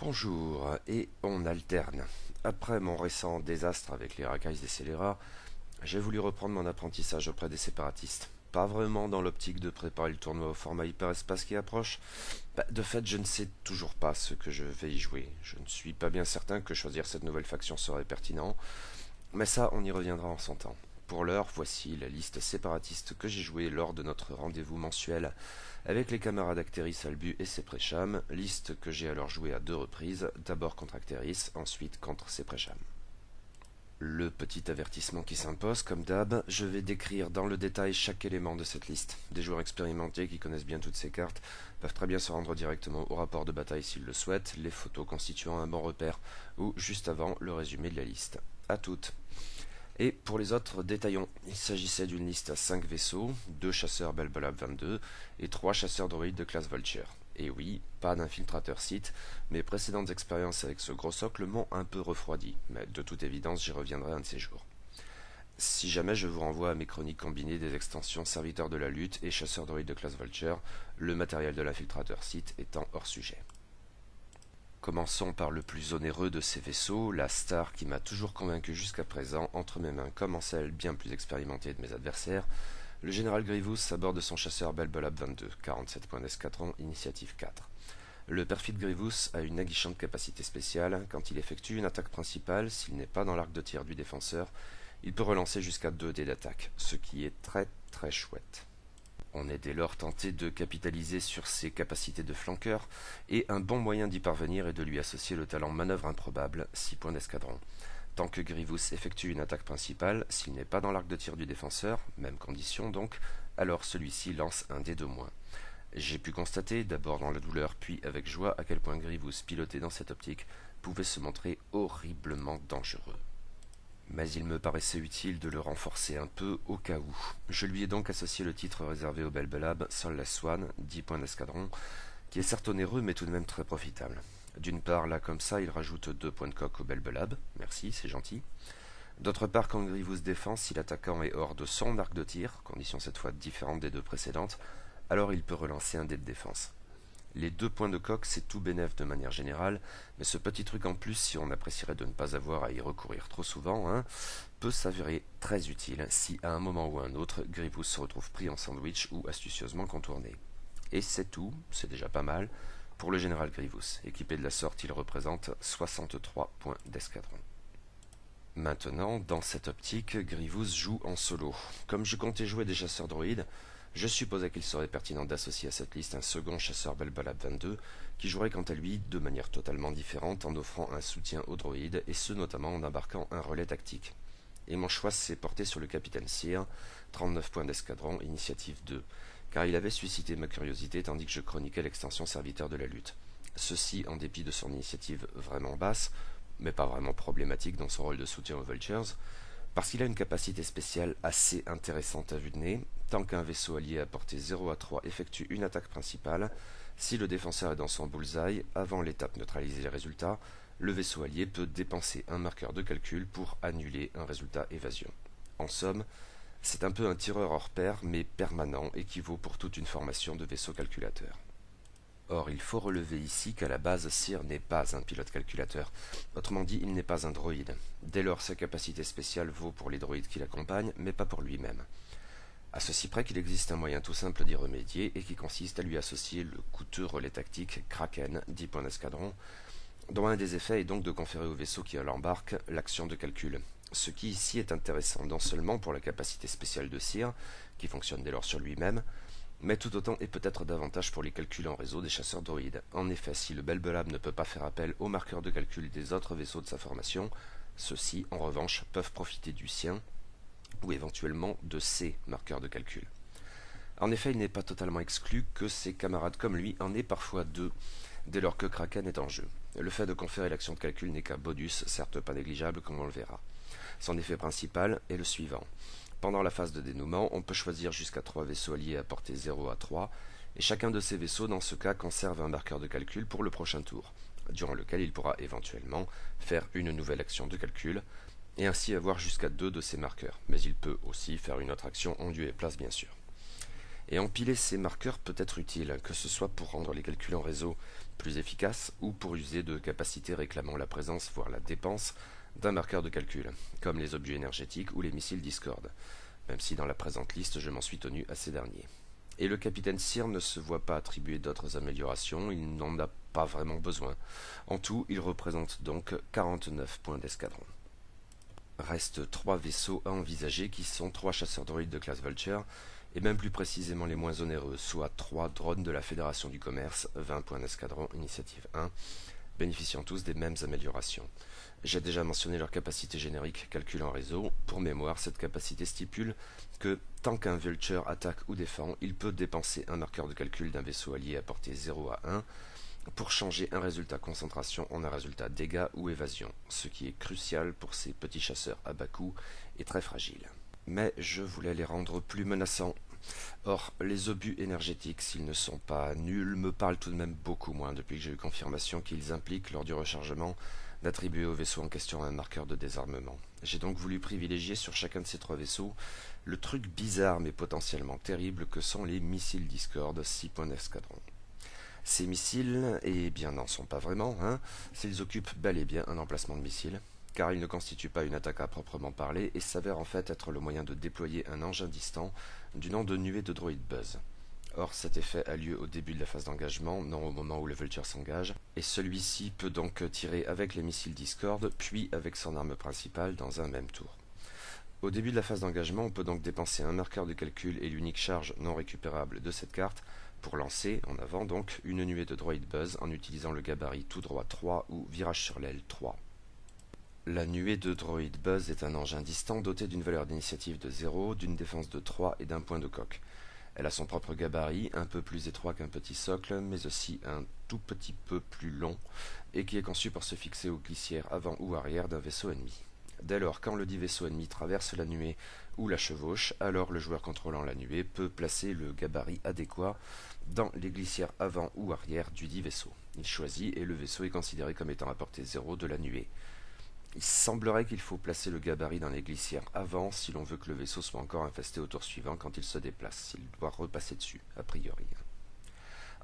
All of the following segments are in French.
Bonjour, et on alterne. Après mon récent désastre avec les racailles des scélérats, j'ai voulu reprendre mon apprentissage auprès des séparatistes. Pas vraiment dans l'optique de préparer le tournoi au format hyperespace qui approche. De fait, je ne sais toujours pas ce que je vais y jouer. Je ne suis pas bien certain que choisir cette nouvelle faction serait pertinent, mais ça, on y reviendra en son temps. Pour l'heure, voici la liste séparatiste que j'ai jouée lors de notre rendez-vous mensuel avec les camarades Actéris, Albu et Seprecham, liste que j'ai alors jouée à 2 reprises, d'abord contre Actéris, ensuite contre Seprecham. Le petit avertissement qui s'impose, comme d'hab, je vais décrire dans le détail chaque élément de cette liste. Des joueurs expérimentés qui connaissent bien toutes ces cartes peuvent très bien se rendre directement au rapport de bataille s'ils le souhaitent, les photos constituant un bon repère, ou juste avant le résumé de la liste. À toutes. Et pour les autres, détaillons. Il s'agissait d'une liste à 5 vaisseaux, 2 chasseurs Belbolab 22 et 3 chasseurs droïdes de classe Vulture. Et oui, pas d'infiltrateur site, mes précédentes expériences avec ce gros socle m'ont un peu refroidi, mais de toute évidence j'y reviendrai un de ces jours. Si jamais je vous renvoie à mes chroniques combinées des extensions serviteurs de la lutte et chasseurs droïdes de classe Vulture, le matériel de l'infiltrateur site étant hors sujet. Commençons par le plus onéreux de ces vaisseaux, la star qui m'a toujours convaincu jusqu'à présent, entre mes mains comme en celle bien plus expérimentée de mes adversaires, le général Grievous à bord de son chasseur Belbolab 22, 47 points d'escadron, initiative 4. Le perfide Grievous a une aguichante capacité spéciale, quand il effectue une attaque principale, s'il n'est pas dans l'arc de tir du défenseur, il peut relancer jusqu'à 2 dés d'attaque, ce qui est très chouette. On est dès lors tenté de capitaliser sur ses capacités de flanqueur, et un bon moyen d'y parvenir est de lui associer le talent manœuvre improbable, 6 points d'escadron. Tant que Grievous effectue une attaque principale, s'il n'est pas dans l'arc de tir du défenseur, même condition donc, alors celui-ci lance un dé de moins. J'ai pu constater, d'abord dans la douleur puis avec joie, à quel point Grievous, piloté dans cette optique, pouvait se montrer horriblement dangereux. Mais il me paraissait utile de le renforcer un peu au cas où. Je lui ai donc associé le titre réservé au Belbolab, Soulless Swan, 10 points d'escadron, qui est certes onéreux mais tout de même très profitable. D'une part, là comme ça, il rajoute 2 points de coque au Belbolab, merci, c'est gentil. D'autre part, quand Grievous défend, si l'attaquant est hors de son arc de tir, condition cette fois différente des 2 précédentes, alors il peut relancer un dé de défense. Les 2 points de coque, c'est tout bénef de manière générale, mais ce petit truc en plus, si on apprécierait de ne pas avoir à y recourir trop souvent, peut s'avérer très utile si à un moment ou à un autre, Grievous se retrouve pris en sandwich ou astucieusement contourné. Et c'est tout, c'est déjà pas mal, pour le général Grievous. Équipé de la sorte, il représente 63 points d'escadron. Maintenant, dans cette optique, Grievous joue en solo. Comme je comptais jouer des chasseurs droïdes, je supposais qu'il serait pertinent d'associer à cette liste un second chasseur Belbolab 22, qui jouerait quant à lui de manière totalement différente en offrant un soutien aux droïdes, et ce notamment en embarquant un relais tactique. Et mon choix s'est porté sur le capitaine Sear, 39 points d'escadron, initiative 2, car il avait suscité ma curiosité tandis que je chroniquais l'extension serviteur de la lutte. Ceci en dépit de son initiative vraiment basse, mais pas vraiment problématique dans son rôle de soutien aux Vultures, parce qu'il a une capacité spéciale assez intéressante à vue de nez, tant qu'un vaisseau allié à portée 0 à 3 effectue une attaque principale, si le défenseur est dans son bullseye, avant l'étape neutraliser les résultats, le vaisseau allié peut dépenser un marqueur de calcul pour annuler un résultat évasion. En somme, c'est un peu un tireur hors pair, mais permanent, et qui vaut pour toute une formation de vaisseaux calculateurs. Or, il faut relever ici qu'à la base, Sear n'est pas un pilote calculateur. Autrement dit, il n'est pas un droïde. Dès lors, sa capacité spéciale vaut pour les droïdes qui l'accompagnent, mais pas pour lui-même. À ceci près qu'il existe un moyen tout simple d'y remédier, et qui consiste à lui associer le coûteux relais tactique Kraken, 10 points d'escadron, dont un des effets est donc de conférer au vaisseau qui l'embarque l'action de calcul. Ce qui ici est intéressant non seulement pour la capacité spéciale de Sear, qui fonctionne dès lors sur lui-même, mais tout autant et peut-être davantage pour les calculs en réseau des chasseurs droïdes. En effet, si le Belbolab ne peut pas faire appel aux marqueurs de calcul des autres vaisseaux de sa formation, ceux-ci, en revanche, peuvent profiter du sien, ou éventuellement de ses marqueurs de calcul. En effet, il n'est pas totalement exclu que ses camarades comme lui en aient parfois deux, dès lors que Kraken est en jeu. Le fait de conférer l'action de calcul n'est qu'un bonus, certes pas négligeable comme on le verra. Son effet principal est le suivant. Pendant la phase de dénouement, on peut choisir jusqu'à 3 vaisseaux alliés à portée 0 à 3, et chacun de ces vaisseaux dans ce cas conserve un marqueur de calcul pour le prochain tour, durant lequel il pourra éventuellement faire une nouvelle action de calcul, et ainsi avoir jusqu'à 2 de ces marqueurs, mais il peut aussi faire une autre action en lieu et place bien sûr. Et empiler ces marqueurs peut être utile, que ce soit pour rendre les calculs en réseau plus efficace, ou pour user de capacités réclamant la présence, voire la dépense, d'un marqueur de calcul, comme les objets énergétiques ou les missiles Discord, même si dans la présente liste je m'en suis tenu à ces derniers. Et le capitaine Cyr ne se voit pas attribuer d'autres améliorations, il n'en a pas vraiment besoin. En tout, il représente donc 49 points d'escadron. Restent 3 vaisseaux à envisager qui sont 3 chasseurs droïdes de classe Vulture, et même plus précisément les moins onéreux, soit 3 drones de la Fédération du Commerce, 20 points d'escadron, initiative 1, bénéficiant tous des mêmes améliorations. J'ai déjà mentionné leur capacité générique calcul en réseau. Pour mémoire, cette capacité stipule que tant qu'un Vulture attaque ou défend, il peut dépenser un marqueur de calcul d'un vaisseau allié à portée 0 à 1 pour changer un résultat concentration en un résultat dégâts ou évasion, ce qui est crucial pour ces petits chasseurs à bas coût et très fragiles. Mais je voulais les rendre plus menaçants. Or, les obus énergétiques, s'ils ne sont pas nuls, me parlent tout de même beaucoup moins depuis que j'ai eu confirmation qu'ils impliquent, lors du rechargement, d'attribuer au vaisseau en question un marqueur de désarmement. J'ai donc voulu privilégier sur chacun de ces 3 vaisseaux le truc bizarre mais potentiellement terrible que sont les missiles Discord, 6 points d'escadron. Ces missiles, eh bien n'en sont pas vraiment, s'ils occupent bel et bien un emplacement de missile, car ils ne constituent pas une attaque à proprement parler et s'avèrent en fait être le moyen de déployer un engin distant du nom de nuée de droïde buzz. Or, cet effet a lieu au début de la phase d'engagement, non au moment où le Vulture s'engage, et celui-ci peut donc tirer avec les missiles Discord, puis avec son arme principale dans un même tour. Au début de la phase d'engagement, on peut donc dépenser un marqueur de calcul et l'unique charge non récupérable de cette carte pour lancer, en avant donc, une nuée de droïde buzz en utilisant le gabarit tout droit 3 ou virage sur l'aile 3. La nuée de droïde buzz est un engin distant doté d'une valeur d'initiative de 0, d'une défense de 3 et d'un point de coque. Elle a son propre gabarit, un peu plus étroit qu'un petit socle, mais aussi un tout petit peu plus long, et qui est conçu pour se fixer aux glissières avant ou arrière d'un vaisseau ennemi. Dès lors, quand le dit vaisseau ennemi traverse la nuée ou la chevauche, alors le joueur contrôlant la nuée peut placer le gabarit adéquat dans les glissières avant ou arrière du dit vaisseau. Il choisit et le vaisseau est considéré comme étant à portée 0 de la nuée. Il semblerait qu'il faut placer le gabarit dans les glissières avant si l'on veut que le vaisseau soit encore infesté au tour suivant quand il se déplace, s'il doit repasser dessus, a priori.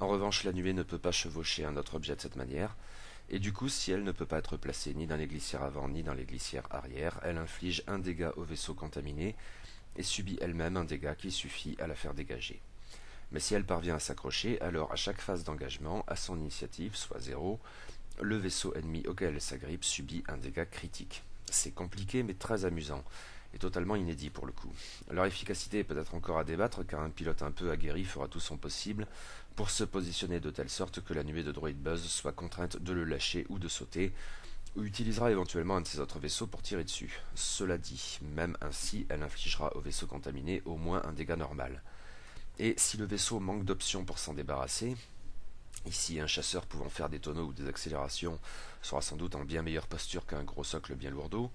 En revanche, la nuée ne peut pas chevaucher un autre objet de cette manière, et du coup, si elle ne peut pas être placée ni dans les glissières avant ni dans les glissières arrière, elle inflige un dégât au vaisseau contaminé et subit elle-même un dégât qui suffit à la faire dégager. Mais si elle parvient à s'accrocher, alors à chaque phase d'engagement, à son initiative, soit 0, le vaisseau ennemi auquel elle s'agrippe subit un dégât critique. C'est compliqué mais très amusant, et totalement inédit pour le coup. Leur efficacité est peut-être encore à débattre, car un pilote un peu aguerri fera tout son possible pour se positionner de telle sorte que la nuée de droïde buzz soit contrainte de le lâcher ou de sauter, ou utilisera éventuellement un de ses autres vaisseaux pour tirer dessus. Cela dit, même ainsi, elle infligera au vaisseau contaminé au moins un dégât normal. Et si le vaisseau manque d'options pour s'en débarrasser, ici un chasseur pouvant faire des tonneaux ou des accélérations sera sans doute en bien meilleure posture qu'un gros socle bien lourdeau,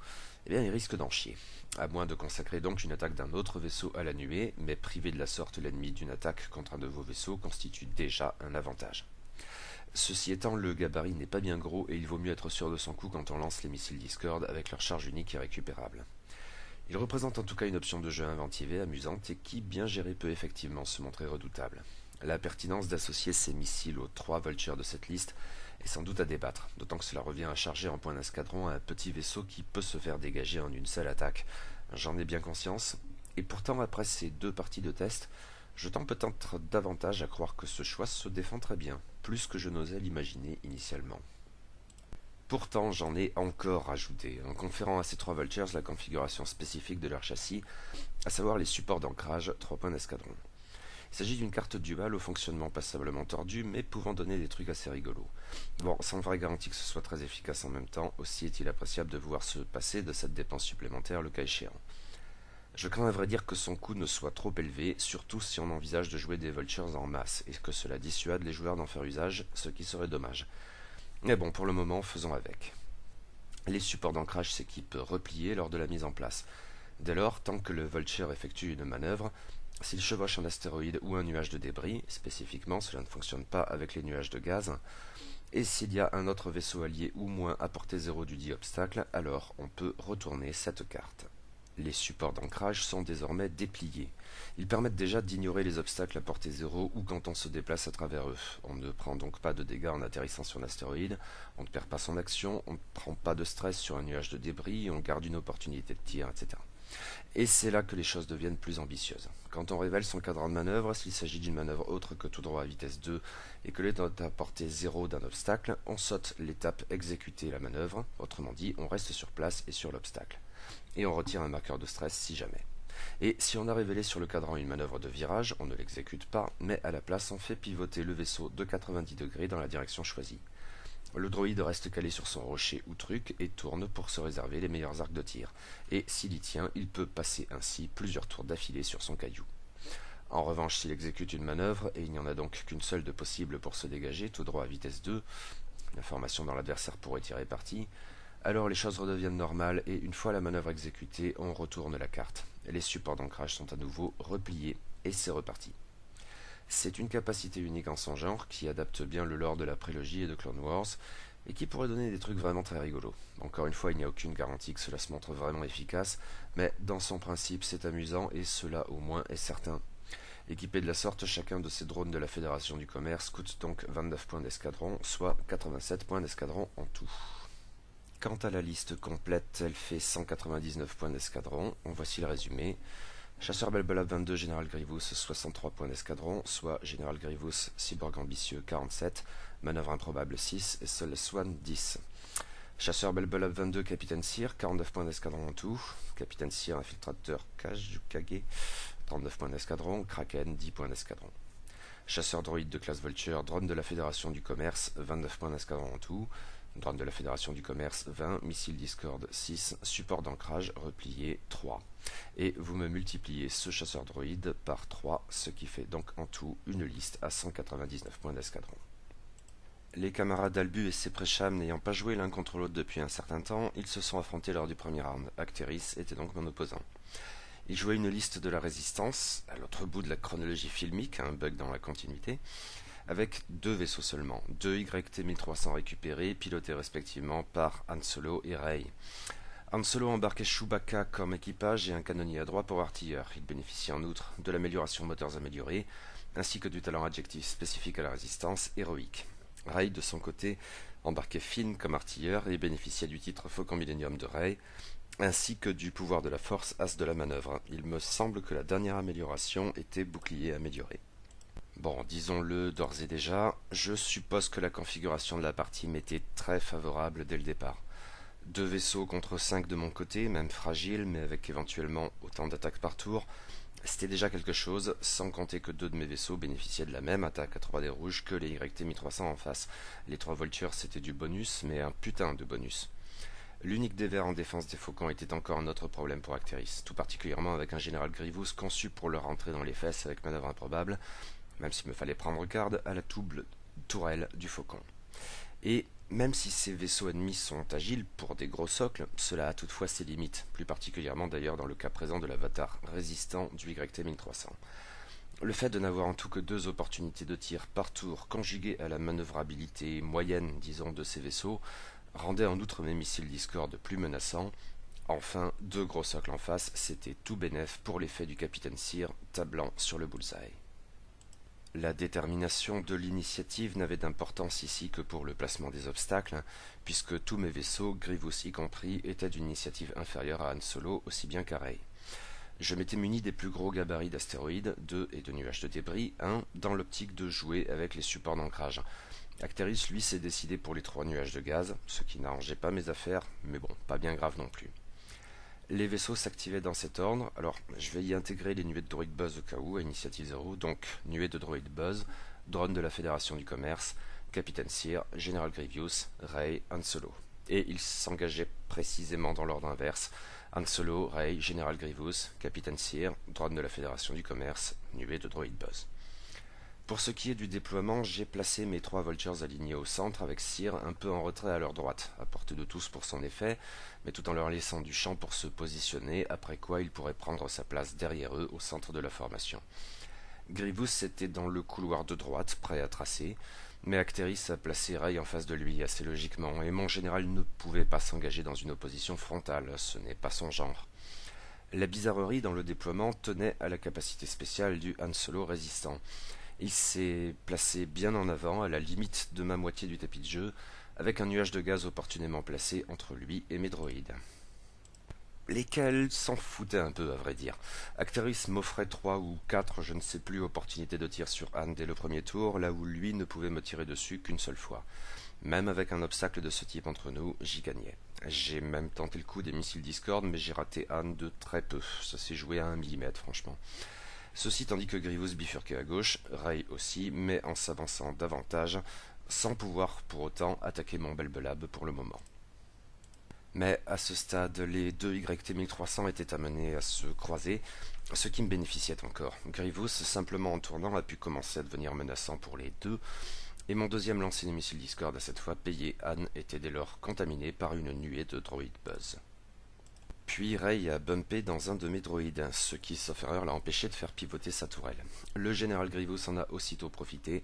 eh bien il risque d'en chier. À moins de consacrer donc une attaque d'un autre vaisseau à la nuée, mais priver de la sorte l'ennemi d'une attaque contre un de vos vaisseaux constitue déjà un avantage. Ceci étant, le gabarit n'est pas bien gros et il vaut mieux être sûr de son coup quand on lance les missiles Discord avec leur charge unique et récupérable. Il représente en tout cas une option de jeu inventive et amusante et qui, bien gérée, peut effectivement se montrer redoutable. La pertinence d'associer ces missiles aux 3 Vultures de cette liste est sans doute à débattre, d'autant que cela revient à charger en point d'escadron un petit vaisseau qui peut se faire dégager en une seule attaque. J'en ai bien conscience, et pourtant après ces 2 parties de test, je tends peut-être davantage à croire que ce choix se défend très bien, plus que je n'osais l'imaginer initialement. Pourtant, j'en ai encore rajouté, en conférant à ces 3 Vultures la configuration spécifique de leur châssis, à savoir les supports d'ancrage 3 points d'escadron. Il s'agit d'une carte dual au fonctionnement passablement tordu, mais pouvant donner des trucs assez rigolos. Bon, sans vraie garantie que ce soit très efficace en même temps, aussi est-il appréciable de pouvoir se passer de cette dépense supplémentaire le cas échéant. Je crains à vrai dire que son coût ne soit trop élevé, surtout si on envisage de jouer des Vultures en masse, et que cela dissuade les joueurs d'en faire usage, ce qui serait dommage. Mais bon, pour le moment, faisons avec. Les supports d'ancrage s'équipent repliés lors de la mise en place. Dès lors, tant que le Vulture effectue une manœuvre, s'il chevauche un astéroïde ou un nuage de débris, spécifiquement cela ne fonctionne pas avec les nuages de gaz, et s'il y a un autre vaisseau allié ou moins à portée 0 du dit obstacle, alors on peut retourner cette carte. Les supports d'ancrage sont désormais dépliés. Ils permettent déjà d'ignorer les obstacles à portée zéro ou quand on se déplace à travers eux. On ne prend donc pas de dégâts en atterrissant sur un astéroïde, on ne perd pas son action, on ne prend pas de stress sur un nuage de débris, on garde une opportunité de tir, etc. Et c'est là que les choses deviennent plus ambitieuses. Quand on révèle son cadran de manœuvre, s'il s'agit d'une manœuvre autre que tout droit à vitesse 2 et que l'on est à portée 0 d'un obstacle, on saute l'étape exécuter la manœuvre, autrement dit, on reste sur place et sur l'obstacle. Et on retire un marqueur de stress si jamais. Et si on a révélé sur le cadran une manœuvre de virage, on ne l'exécute pas, mais à la place on fait pivoter le vaisseau de 90 degrés dans la direction choisie. Le droïde reste calé sur son rocher ou truc et tourne pour se réserver les meilleurs arcs de tir. Et s'il y tient, il peut passer ainsi plusieurs tours d'affilée sur son caillou. En revanche, s'il exécute une manœuvre, et il n'y en a donc qu'une seule de possible pour se dégager, tout droit à vitesse 2, la formation dans l'adversaire pourrait tirer parti, alors les choses redeviennent normales et une fois la manœuvre exécutée, on retourne la carte. Les supports d'ancrage sont à nouveau repliés et c'est reparti. C'est une capacité unique en son genre qui adapte bien le lore de la prélogie et de Clone Wars et qui pourrait donner des trucs vraiment très rigolos. Encore une fois, il n'y a aucune garantie que cela se montre vraiment efficace, mais dans son principe c'est amusant et cela au moins est certain. Équipé de la sorte, chacun de ces drones de la Fédération du Commerce coûte donc 29 points d'escadron, soit 87 points d'escadron en tout. Quant à la liste complète, elle fait 199 points d'escadron. Voici le résumé. Chasseur Belbelab 22, Général Grievous 63 points d'escadron, soit Général Grievous, Cyborg ambitieux 47, Manœuvre improbable 6 et Seul Swan 10. Chasseur Belbelab 22, Capitaine Sear 49 points d'escadron en tout, Capitaine Sear, infiltrateur Kage 39 points d'escadron, Kraken 10 points d'escadron. Chasseur droïde de classe Vulture, drone de la Fédération du Commerce 29 points d'escadron en tout, drone de la Fédération du Commerce 20, missile Discord 6, support d'ancrage replié 3. Et vous me multipliez ce chasseur droïde par 3, ce qui fait donc en tout une liste à 199 points d'escadron. Les camarades d'Albu et Seprecham n'ayant pas joué l'un contre l'autre depuis un certain temps, ils se sont affrontés lors du premier round. Acteris était donc mon opposant. Il jouait une liste de la résistance, à l'autre bout de la chronologie filmique, un bug dans la continuité, avec 2 vaisseaux seulement, 2 YT-1300 récupérés, pilotés respectivement par Han Solo et Rey. Han Solo embarquait Chewbacca comme équipage et un canonnier à droit pour artilleur. Il bénéficie en outre de l'amélioration moteurs améliorée, ainsi que du talent adjectif spécifique à la résistance, héroïque. Rey, de son côté, embarquait Finn comme artilleur et bénéficiait du titre Faucon Millennium de Rey, ainsi que du pouvoir de la force as de la manœuvre. Il me semble que la dernière amélioration était bouclier amélioré. Bon, disons-le d'ores et déjà, je suppose que la configuration de la partie m'était très favorable dès le départ. 2 vaisseaux contre 5 de mon côté, même fragile, mais avec éventuellement autant d'attaques par tour, c'était déjà quelque chose, sans compter que 2 de mes vaisseaux bénéficiaient de la même attaque à 3D rouge que les YT-1300 en face. Les 3 Vultures c'était du bonus, mais un putain de bonus. L'unique dévers en défense des faucons était encore un autre problème pour Acteris, tout particulièrement avec un général Grievous conçu pour leur rentrer dans les fesses avec manœuvre improbable, même s'il me fallait prendre garde à la double tourelle du faucon. Et même si ces vaisseaux ennemis sont agiles pour des gros socles, cela a toutefois ses limites, plus particulièrement d'ailleurs dans le cas présent de l'avatar résistant du YT-1300. Le fait de n'avoir en tout que 2 opportunités de tir par tour conjuguées à la manœuvrabilité moyenne, disons, de ces vaisseaux, rendait en outre mes missiles Discord plus menaçants. Enfin, 2 gros socles en face, c'était tout bénef pour l'effet du capitaine Sear, tablant sur le bullseye. La détermination de l'initiative n'avait d'importance ici que pour le placement des obstacles, puisque tous mes vaisseaux, Grievous y compris, étaient d'une initiative inférieure à Han Solo, aussi bien qu'à Rey. Je m'étais muni des plus gros gabarits d'astéroïdes, 2 et de nuages de débris, 1 dans l'optique de jouer avec les supports d'ancrage. Acteris, lui, s'est décidé pour les 3 nuages de gaz, ce qui n'arrangeait pas mes affaires, mais bon, pas bien grave non plus. Les vaisseaux s'activaient dans cet ordre, alors je vais y intégrer les nuées de droïdes Buzz au cas où, à initiative 0, donc nuée de droïdes Buzz, drone de la Fédération du Commerce, Capitaine Sear, Général Grievous, Rey, Han Solo. Et ils s'engageaient précisément dans l'ordre inverse, Han Solo, Rey, Général Grievous, Capitaine Sear, drone de la Fédération du Commerce, nuée de droïdes Buzz. Pour ce qui est du déploiement, j'ai placé mes 3 Vultures alignés au centre avec Sear un peu en retrait à leur droite, à portée de tous pour son effet, mais tout en leur laissant du champ pour se positionner, après quoi il pourrait prendre sa place derrière eux au centre de la formation. Grievous était dans le couloir de droite, prêt à tracer, mais Acteris a placé Rey en face de lui assez logiquement, et mon général ne pouvait pas s'engager dans une opposition frontale, ce n'est pas son genre. La bizarrerie dans le déploiement tenait à la capacité spéciale du Han Solo résistant. Il s'est placé bien en avant, à la limite de ma moitié du tapis de jeu, avec un nuage de gaz opportunément placé entre lui et mes droïdes. Lesquels s'en foutaient un peu, à vrai dire. Acteris m'offrait 3 ou 4, je ne sais plus, opportunités de tir sur Han dès le premier tour, là où lui ne pouvait me tirer dessus qu'une seule fois. Même avec un obstacle de ce type entre nous, j'y gagnais. J'ai même tenté le coup des missiles Discord, mais j'ai raté Han de très peu. Ça s'est joué à 1 millimètre, franchement. Ceci tandis que Grievous bifurquait à gauche, Rey aussi, mais en s'avançant davantage, sans pouvoir pour autant attaquer mon Belbelab pour le moment. Mais à ce stade, les deux YT-1300 étaient amenés à se croiser, ce qui me bénéficiait encore. Grievous, simplement en tournant, a pu commencer à devenir menaçant pour les deux, et mon deuxième lancer de missile Discord, à cette fois payé, Han, était dès lors contaminé par une nuée de droïdes buzz. Puis Rey a bumpé dans un de mes droïdes, ce qui, sauf erreur, l'a empêché de faire pivoter sa tourelle. Le général Grievous en a aussitôt profité,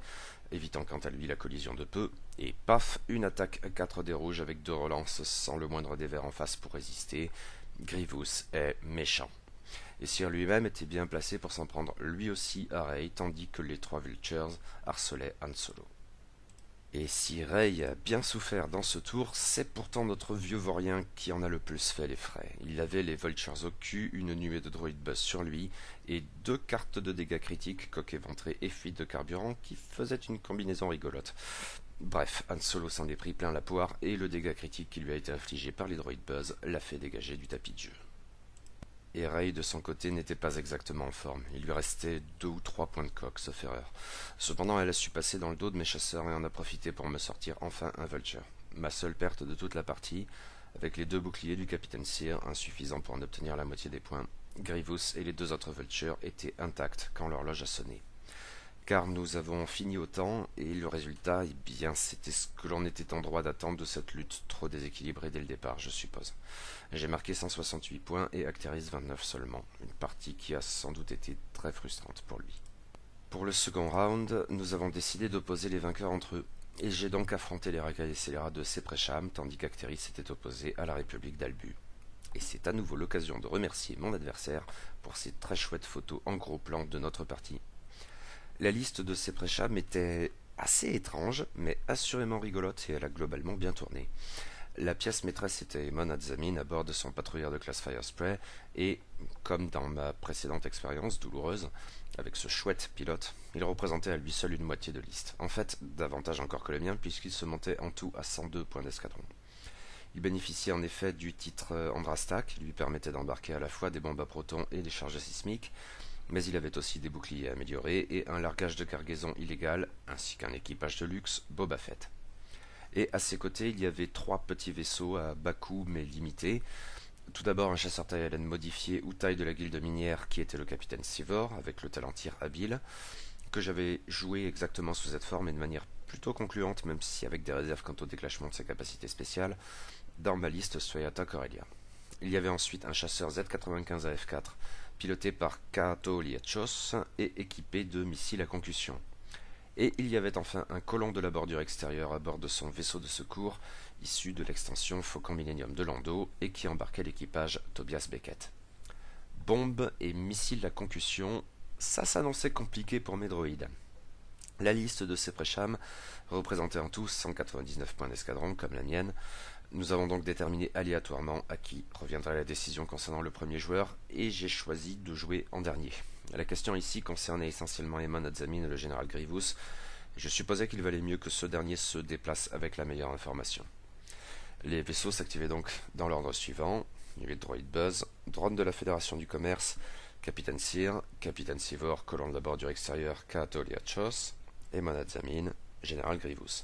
évitant quant à lui la collision de peu, et paf, une attaque à 4 rouges avec 2 relances sans le moindre dévers en face pour résister. Grievous est méchant. Et Sir lui-même était bien placé pour s'en prendre lui aussi à Rey, tandis que les 3 Vultures harcelaient Han Solo. Et si Rey a bien souffert dans ce tour, c'est pourtant notre vieux vaurien qui en a le plus fait les frais. Il avait les Vultures au cul, une nuée de droïdes buzz sur lui, et 2 cartes de dégâts critiques, coque éventrée et fuite de carburant, qui faisaient une combinaison rigolote. Bref, Han Solo s'en est pris plein la poire, et le dégât critique qui lui a été infligé par les droïdes buzz l'a fait dégager du tapis de jeu. Et Rey, de son côté, n'était pas exactement en forme. Il lui restait 2 ou 3 points de coque, sauf erreur. Cependant, elle a su passer dans le dos de mes chasseurs et en a profité pour me sortir enfin un Vulture. Ma seule perte de toute la partie, avec les 2 boucliers du capitaine Sear, insuffisants pour en obtenir la moitié des points. Grievous et les 2 autres Vultures étaient intacts quand l'horloge a sonné. Car nous avons fini au temps, et le résultat, eh bien, c'était ce que l'on était en droit d'attendre de cette lutte trop déséquilibrée dès le départ, je suppose. J'ai marqué 168 points et Acteris 29 seulement, une partie qui a sans doute été très frustrante pour lui. Pour le second round, nous avons décidé d'opposer les vainqueurs entre eux, et j'ai donc affronté les racailles et scélérats de Seprecham, tandis qu'Acteris s'était opposé à la République d'Albu. Et c'est à nouveau l'occasion de remercier mon adversaire pour ces très chouettes photos en gros plan de notre partie. La liste de Seprecham était assez étrange, mais assurément rigolote et elle a globalement bien tourné. La pièce maîtresse était Emon Adzamin à bord de son patrouilleur de classe Firespray et, comme dans ma précédente expérience douloureuse, avec ce chouette pilote, il représentait à lui seul une moitié de liste. En fait, davantage encore que le mien puisqu'il se montait en tout à 102 points d'escadron. Il bénéficiait en effet du titre Andrastak, qui lui permettait d'embarquer à la fois des bombes à protons et des charges sismiques, mais il avait aussi des boucliers améliorés et un largage de cargaison illégal, ainsi qu'un équipage de luxe Boba Fett. Et à ses côtés, il y avait 3 petits vaisseaux à bas coût mais limités. Tout d'abord un chasseur taille Allen modifié ou taille de la guilde minière qui était le capitaine Sivor, avec le talent tir habile, que j'avais joué exactement sous cette forme et de manière plutôt concluante, même si avec des réserves quant au déclenchement de ses capacités spéciales, dans ma liste Soyata Corellia. Il y avait ensuite un chasseur Z-95 AF4, piloté par Kato Liachos et équipé de missiles à concussion. Et il y avait enfin un colon de la bordure extérieure à bord de son vaisseau de secours, issu de l'extension Faucon Millennium de Lando, et qui embarquait l'équipage Tobias Beckett. Bombes et missiles à concussion, ça s'annonçait compliqué pour mes droïdes. La liste de Seprecham représentait en tout 199 points d'escadron, comme la mienne. Nous avons donc déterminé aléatoirement à qui reviendrait la décision concernant le premier joueur, et j'ai choisi de jouer en dernier. La question ici concernait essentiellement Emon Adzamin et le général Grievous. Je supposais qu'il valait mieux que ce dernier se déplace avec la meilleure information. Les vaisseaux s'activaient donc dans l'ordre suivant: nuée de droïde Buzz, drone de la Fédération du Commerce, capitaine Sear, capitaine Sivor, colon de la bordure extérieure Kato Liachos, Emon Adzamin, général Grievous.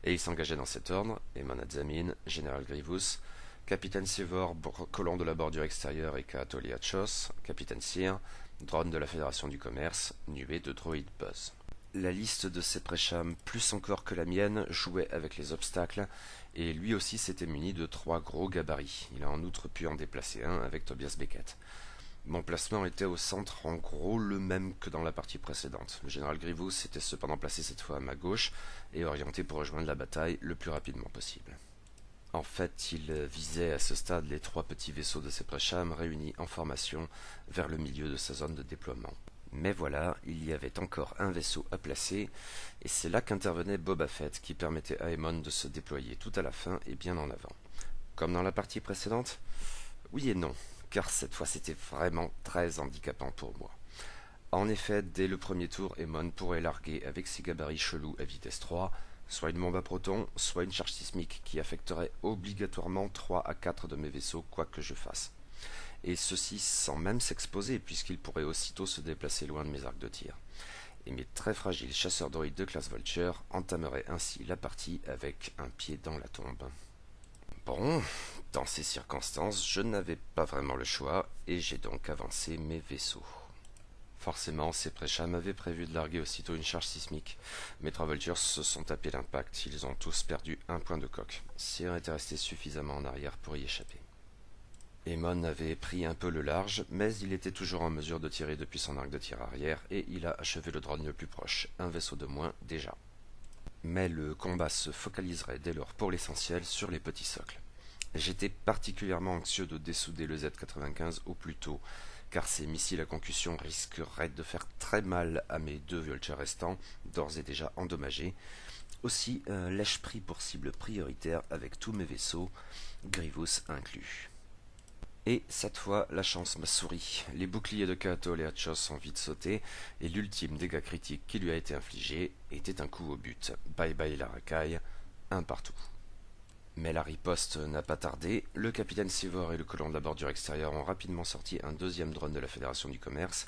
Et il s'engageait dans cet ordre: Emon Adzamin, général Grievous, capitaine Sivor, colon de la bordure extérieure et Kato Liachos, capitaine Sear, drone de la Fédération du Commerce, nuée de droïde Buzz. La liste de Seprecham, plus encore que la mienne, jouait avec les obstacles, et lui aussi s'était muni de 3 gros gabarits. Il a en outre pu en déplacer un avec Tobias Beckett. Mon placement était au centre, en gros le même que dans la partie précédente. Le général Grievous s'était cependant placé cette fois à ma gauche et orienté pour rejoindre la bataille le plus rapidement possible. En fait, il visait à ce stade les 3 petits vaisseaux de Seprecham réunis en formation vers le milieu de sa zone de déploiement. Mais voilà, il y avait encore un vaisseau à placer, et c'est là qu'intervenait Boba Fett qui permettait à Aemon de se déployer tout à la fin et bien en avant. Comme dans la partie précédente? Oui et non, car cette fois c'était vraiment très handicapant pour moi. En effet, dès le premier tour, Aemon pourrait larguer avec ses gabarits chelous à vitesse 3, soit une bombe à protons, soit une charge sismique qui affecterait obligatoirement 3 à 4 de mes vaisseaux quoi que je fasse. Et ceci sans même s'exposer puisqu'il pourrait aussitôt se déplacer loin de mes arcs de tir. Et mes très fragiles chasseurs droïdes de classe Vulture entameraient ainsi la partie avec un pied dans la tombe. Bon, dans ces circonstances, je n'avais pas vraiment le choix et j'ai donc avancé mes vaisseaux. Forcément, Seprecham avait prévu de larguer aussitôt une charge sismique. Mes 3 Vultures se sont tapés l'impact, ils ont tous perdu un point de coque. Seer était resté suffisamment en arrière pour y échapper. Aemon avait pris un peu le large, mais il était toujours en mesure de tirer depuis son arc de tir arrière et il a achevé le drone le plus proche, un vaisseau de moins déjà. Mais le combat se focaliserait dès lors pour l'essentiel sur les petits socles. J'étais particulièrement anxieux de dessouder le Z-95 au plus tôt, car ces missiles à concussion risqueraient de faire très mal à mes 2 Vultures restants, d'ores et déjà endommagés. Aussi l'ai-je pris pour cible prioritaire avec tous mes vaisseaux, Grievous inclus. Et cette fois, la chance m'a souri. Les boucliers de Kato et Hachos ont vite sauté, et l'ultime dégât critique qui lui a été infligé était un coup au but. Bye bye la racaille, un partout. Mais la riposte n'a pas tardé, le capitaine Sivor et le colon de la bordure extérieure ont rapidement sorti un deuxième drone de la Fédération du Commerce,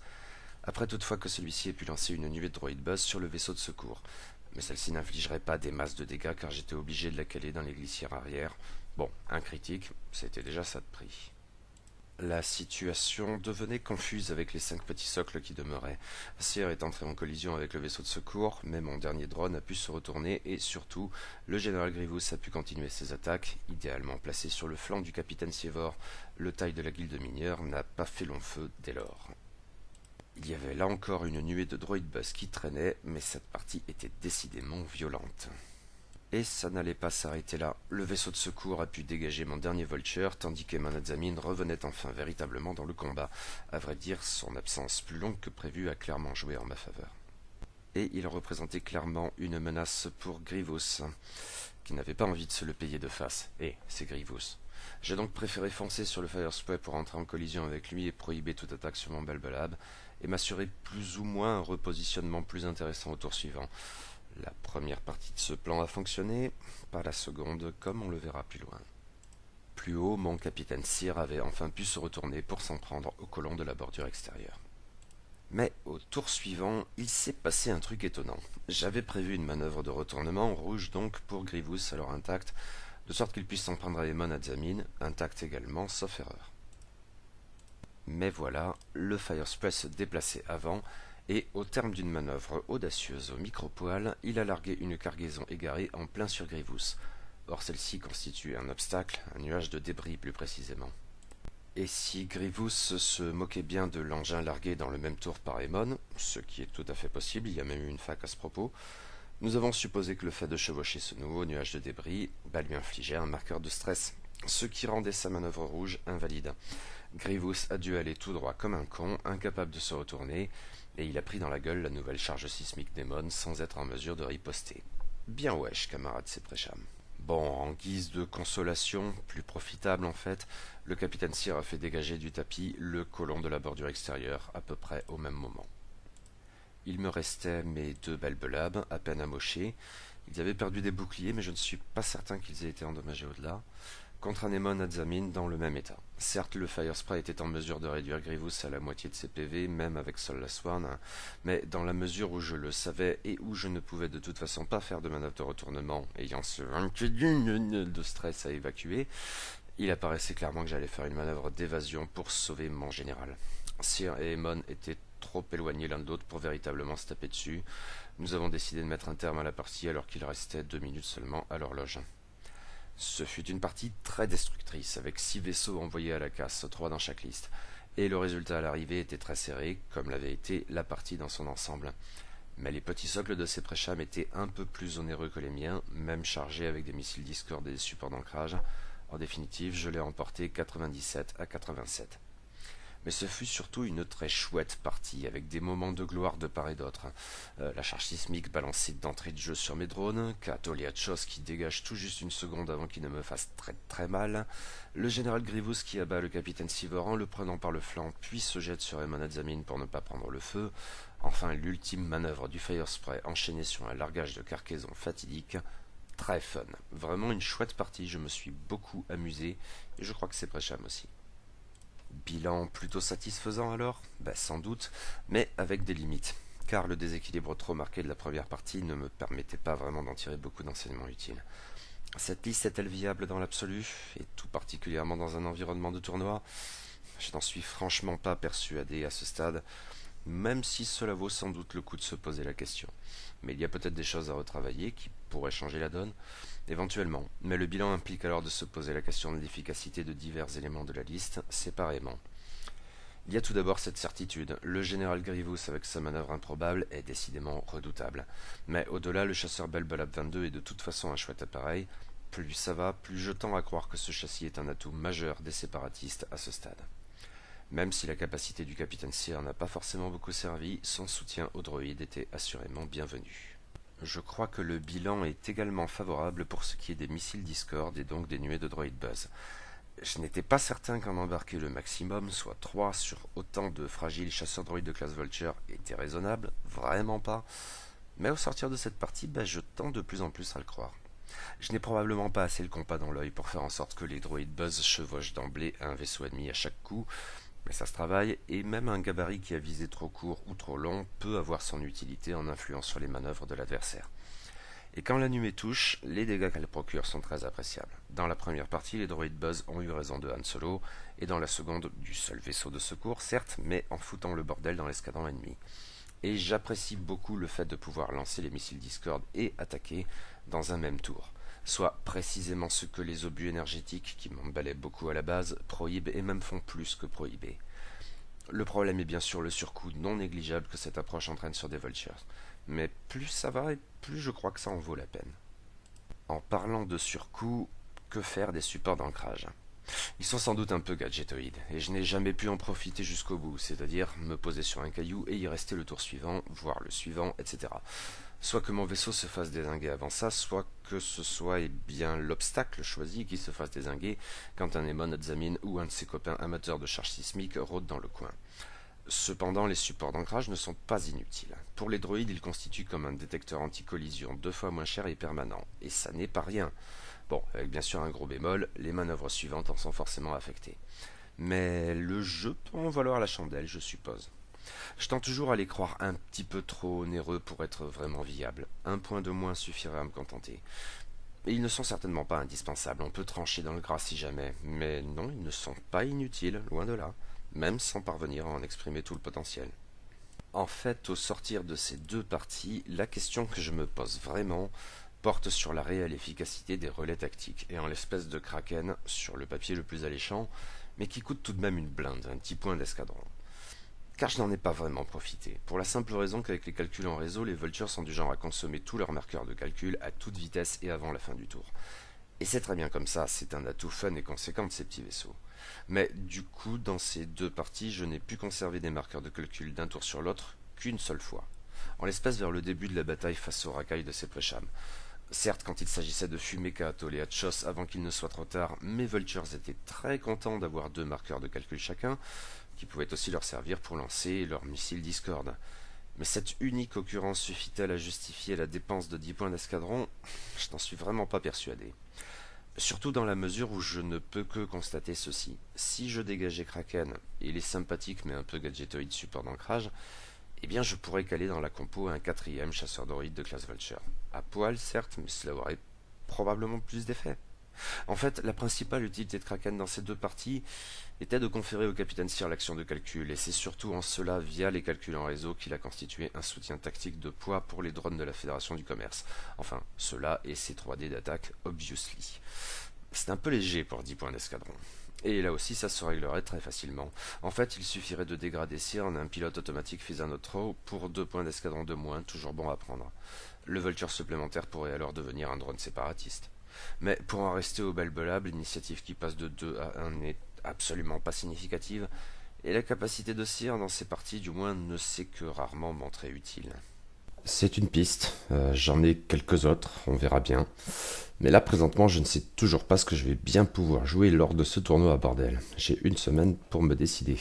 après toutefois que celui-ci ait pu lancer une nuée de droïdes buzz sur le vaisseau de secours. Mais celle-ci n'infligerait pas des masses de dégâts car j'étais obligé de la caler dans les glissières arrière. Bon, un critique, c'était déjà ça de prix. La situation devenait confuse avec les 5 petits socles qui demeuraient. Seer est entré en collision avec le vaisseau de secours, mais mon dernier drone a pu se retourner et surtout, le général Grievous a pu continuer ses attaques, idéalement placé sur le flanc du capitaine Sievor. Le taille de la guilde mineur n'a pas fait long feu dès lors. Il y avait là encore une nuée de droïdes buzz qui traînait, mais cette partie était décidément violente. Et ça n'allait pas s'arrêter là. Le vaisseau de secours a pu dégager mon dernier Vulture, tandis qu'Aemon Adzamin revenait enfin véritablement dans le combat. À vrai dire, son absence plus longue que prévu a clairement joué en ma faveur. Et il représentait clairement une menace pour Grievous, qui n'avait pas envie de se le payer de face. Et c'est Grievous. J'ai donc préféré foncer sur le Firespray pour entrer en collision avec lui et prohiber toute attaque sur mon Belbelab, et m'assurer plus ou moins un repositionnement plus intéressant au tour suivant. La première partie de ce plan a fonctionné, pas la seconde, comme on le verra plus loin. Plus haut, mon capitaine Seer avait enfin pu se retourner pour s'en prendre au colon de la bordure extérieure. Mais au tour suivant, il s'est passé un truc étonnant. J'avais prévu une manœuvre de retournement rouge donc pour Grievous alors intact, de sorte qu'il puisse s'en prendre à Aemon Adzamin, intact également, sauf erreur. Mais voilà, le Firespray se déplaçait avant, et au terme d'une manœuvre audacieuse au micro-poil, il a largué une cargaison égarée en plein sur Grievous. Or celle-ci constitue un obstacle, un nuage de débris plus précisément. Et si Grievous se moquait bien de l'engin largué dans le même tour par Aemon, ce qui est tout à fait possible, il y a même eu une fac à ce propos, nous avons supposé que le fait de chevaucher ce nouveau nuage de débris lui infligeait un marqueur de stress, ce qui rendait sa manœuvre rouge invalide. Grievous a dû aller tout droit comme un con, incapable de se retourner, et il a pris dans la gueule la nouvelle charge sismique d'Aemon sans être en mesure de riposter. Bien wesh, camarade Seprecham. Bon, en guise de consolation, plus profitable en fait, le capitaine Seer a fait dégager du tapis le colon de la bordure extérieure à peu près au même moment. Il me restait mes 2 Belbelab, à peine amochés. Ils avaient perdu des boucliers, mais je ne suis pas certain qu'ils aient été endommagés au-delà. Contre un Aemon Adzamin dans le même état. Certes, le Firespray était en mesure de réduire Grievous à la moitié de ses PV, même avec Sol la Swan, mais dans la mesure où je le savais et où je ne pouvais de toute façon pas faire de manœuvre de retournement, ayant ce de stress à évacuer, il apparaissait clairement que j'allais faire une manœuvre d'évasion pour sauver mon général. Seer et Aemon étaient trop éloignés l'un de l'autre pour véritablement se taper dessus. Nous avons décidé de mettre un terme à la partie alors qu'il restait 2 minutes seulement à l'horloge. Ce fut une partie très destructrice, avec 6 vaisseaux envoyés à la casse, 3 dans chaque liste, et le résultat à l'arrivée était très serré, comme l'avait été la partie dans son ensemble. Mais les petits socles de ces préchams étaient un peu plus onéreux que les miens, même chargés avec des missiles Discord et des supports d'ancrage. En définitive, je l'ai emporté 97 à 87. Mais ce fut surtout une très chouette partie, avec des moments de gloire de part et d'autre. La charge sismique balancée d'entrée de jeu sur mes drones, Kato Liachos qui dégage tout juste une seconde avant qu'il ne me fasse très très mal, le général Grievous qui abat le capitaine Seaver en le prenant par le flanc, puis se jette sur Eamon Adzamin pour ne pas prendre le feu, enfin l'ultime manœuvre du Fire Spray enchaînée sur un largage de cargaison fatidique. Très fun, vraiment une chouette partie, je me suis beaucoup amusé, et je crois que c'est Presham aussi. Bilan plutôt satisfaisant alors? Ben, sans doute, mais avec des limites, car le déséquilibre trop marqué de la première partie ne me permettait pas vraiment d'en tirer beaucoup d'enseignements utiles. Cette liste est-elle viable dans l'absolu, et tout particulièrement dans un environnement de tournoi? Je n'en suis franchement pas persuadé à ce stade, même si cela vaut sans doute le coup de se poser la question. Mais il y a peut-être des choses à retravailler qui pourraient changer la donne, éventuellement, mais le bilan implique alors de se poser la question de l'efficacité de divers éléments de la liste, séparément. Il y a tout d'abord cette certitude, le général Grievous avec sa manœuvre improbable est décidément redoutable. Mais au-delà, le chasseur Bell Bulb 22 est de toute façon un chouette appareil. Plus ça va, plus je tends à croire que ce châssis est un atout majeur des séparatistes à ce stade. Même si la capacité du capitaine Sear n'a pas forcément beaucoup servi, son soutien aux droïdes était assurément bienvenu. Je crois que le bilan est également favorable pour ce qui est des missiles Discord et donc des nuées de droïdes buzz. Je n'étais pas certain qu'en embarquer le maximum, soit 3 sur autant de fragiles chasseurs droïdes de classe Vulture, était raisonnable, vraiment pas. Mais au sortir de cette partie, je tends de plus en plus à le croire. Je n'ai probablement pas assez le compas dans l'œil pour faire en sorte que les droïdes buzz chevauchent d'emblée un vaisseau ennemi à chaque coup, mais ça se travaille, et même un gabarit qui a visé trop court ou trop long peut avoir son utilité en influant sur les manœuvres de l'adversaire. Et quand la nuée touche, les dégâts qu'elle procure sont très appréciables. Dans la première partie, les droïdes Buzz ont eu raison de Han Solo, et dans la seconde, du seul vaisseau de secours, certes, mais en foutant le bordel dans l'escadron ennemi. Et j'apprécie beaucoup le fait de pouvoir lancer les missiles Discord et attaquer dans un même tour. Soit précisément ce que les obus énergétiques, qui m'emballaient beaucoup à la base, prohibent et même font plus que prohiber. Le problème est bien sûr le surcoût non négligeable que cette approche entraîne sur des Vultures. Mais plus ça va et plus je crois que ça en vaut la peine. En parlant de surcoût, que faire des supports d'ancrage? Ils sont sans doute un peu gadgetoïdes, et je n'ai jamais pu en profiter jusqu'au bout, c'est-à-dire me poser sur un caillou et y rester le tour suivant, voire le suivant, etc. Soit que mon vaisseau se fasse dézinguer avant ça, soit que ce soit bien l'obstacle choisi qui se fasse dézinguer quand un Eamon Adzamin ou un de ses copains amateurs de charge sismique rôde dans le coin. Cependant, les supports d'ancrage ne sont pas inutiles. Pour les droïdes, ils constituent comme un détecteur anti-collision 2 fois moins cher et permanent, et ça n'est pas rien. Bon, avec bien sûr un gros bémol, les manœuvres suivantes en sont forcément affectées. Mais le jeu peut en valoir la chandelle, je suppose. Je tends toujours à les croire un petit peu trop onéreux pour être vraiment viables. Un point de moins suffirait à me contenter. Et ils ne sont certainement pas indispensables, on peut trancher dans le gras si jamais, mais non, ils ne sont pas inutiles, loin de là, même sans parvenir à en exprimer tout le potentiel. En fait, au sortir de ces deux parties, la question que je me pose vraiment porte sur la réelle efficacité des relais tactiques, et en l'espèce de Kraken, sur le papier le plus alléchant, mais qui coûte tout de même une blinde, un petit point d'escadron. Car je n'en ai pas vraiment profité, pour la simple raison qu'avec les calculs en réseau, les Vultures sont du genre à consommer tous leurs marqueurs de calcul à toute vitesse et avant la fin du tour. Et c'est très bien comme ça, c'est un atout fun et conséquent de ces petits vaisseaux. Mais du coup, dans ces deux parties, je n'ai pu conserver des marqueurs de calcul d'un tour sur l'autre qu'une seule fois, en l'espèce vers le début de la bataille face aux racailles de ces préchams. Certes, quand il s'agissait de fumer Kato et Hatchos avant qu'il ne soit trop tard, mes Vultures étaient très contents d'avoir deux marqueurs de calcul chacun, qui pouvaient aussi leur servir pour lancer leurs missiles Discord. Mais cette unique occurrence suffit-elle à justifier la dépense de 10 points d'escadron? Je n'en suis vraiment pas persuadé. Surtout dans la mesure où je ne peux que constater ceci. Si je dégageais Kraken et les sympathiques mais un peu gadgetoïdes supports d'ancrage, eh bien je pourrais caler dans la compo un quatrième chasseur droïde de classe Vulture. À poil certes, mais cela aurait probablement plus d'effet. En fait, la principale utilité de Kraken dans ces deux parties était de conférer au capitaine Sear l'action de calcul, et c'est surtout en cela, via les calculs en réseau, qu'il a constitué un soutien tactique de poids pour les drones de la Fédération du Commerce. Enfin, cela et ses 3D d'attaque, obviously. C'est un peu léger pour 10 points d'escadron. Et là aussi, ça se réglerait très facilement. En fait, il suffirait de dégrader Cyrn, un pilote automatique fait un autre pour 2 points d'escadron de moins, toujours bon à prendre. Le Vulture supplémentaire pourrait alors devenir un drone séparatiste. Mais pour en rester au Belbelab, l'initiative qui passe de 2 à 1 n'est absolument pas significative, et la capacité de Cyrn dans ces parties du moins ne s'est que rarement montrée utile. C'est une piste, j'en ai quelques autres, on verra bien. Mais là présentement je ne sais toujours pas ce que je vais bien pouvoir jouer lors de ce tournoi à bordel. J'ai une semaine pour me décider.